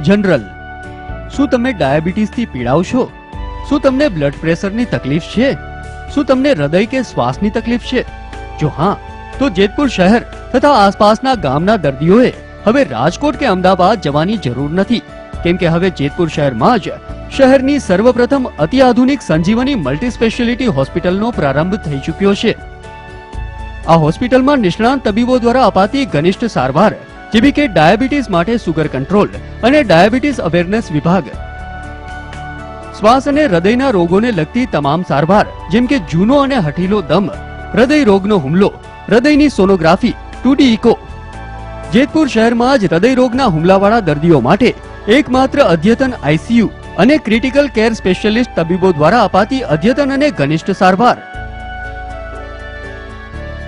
General. શું તમે ડાયાબિટીસથી પીડાવ છો? શું તમને બ્લડ પ્રેશરની તકલીફ છે? શું તમને હૃદય કે શ્વાસની તકલીફ છે? જો હા, તો જેતપુર શહેર તથા આસપાસના ગામના દર્દીઓએ હવે રાજકોટ કે અમદાવાદ જવાની જરૂર નથી, કેમ કે હવે જેતપુર શહેરમાં જ શહેરની સર્વપ્રથમ અતિ આધુનિક સંજીવની મલ્ટી સ્પેશિયાલિટી હોસ્પિટલનો પ્રારંભ થઈ ચૂક્યો છે. આ હોસ્પિટલમાં નિષ્ણાંત તબીબો દ્વારા અપાતી ઘનિષ્ઠ સારવાર જેવી કે ડાયાબિટીસ માટે સુગર કંટ્રોલ અને ડાયાબિટીસ અવેરનેસ વિભાગ, શ્વાસ અને હૃદયના રોગોને લગતી તમામ સારવાર જેમ કે જૂનો અને હઠીલો દમ, હૃદય રોગનો હુમલો, હૃદયની સોનોગ્રાફી, 2D ઇકો. જેતપુર શહેરમાં જ હૃદય રોગના હુમલાવાળા દર્દીઓ માટે એકમાત્ર અદ્યતન આઈસીયુ અને ક્રિટિકલ કેર સ્પેશિયાલિસ્ટ તબીબો દ્વારા અપાતી અદ્યતન અને ઘનિષ્ઠ સારવાર.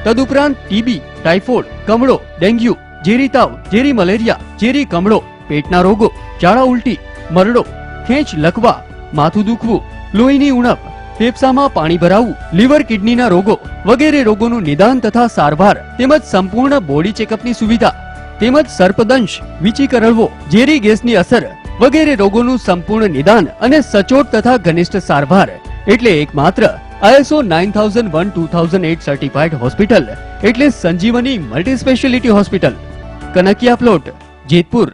તદુપરાંત ટીબી, ટાઇફોઇડ, કમળો, ડેન્ગ્યુ, ઝેરી તાવ, ઝેરી મલેરિયા, ઝેરી કમળો, પેટના રોગો, ઝાડા ઉલટી, મરડો, ખેંચ લકવા, માથું દુખવું, લોહીની ઉણપ, ફેફસામાં પાણી ભરાવું, લીવર કિડનીના રોગો વગેરે રોગોનું નિદાન તથા સારવાર તેમજ સંપૂર્ણ બોડી ચેકઅપની સુવિધા તેમજ સર્પદંશ, વીંછી કરડવો, ઝેરી ગેસની અસર વગેરે રોગોનું સંપૂર્ણ નિદાન અને સચોટ તથા ઘનિષ્ઠ સારવાર એટલે એકમાત્ર ISO 9001:2008 સર્ટિફાઈડ હોસ્પિટલ એટલે Sanjivani multi speciality hospital, Kankiya plot, Jetpur.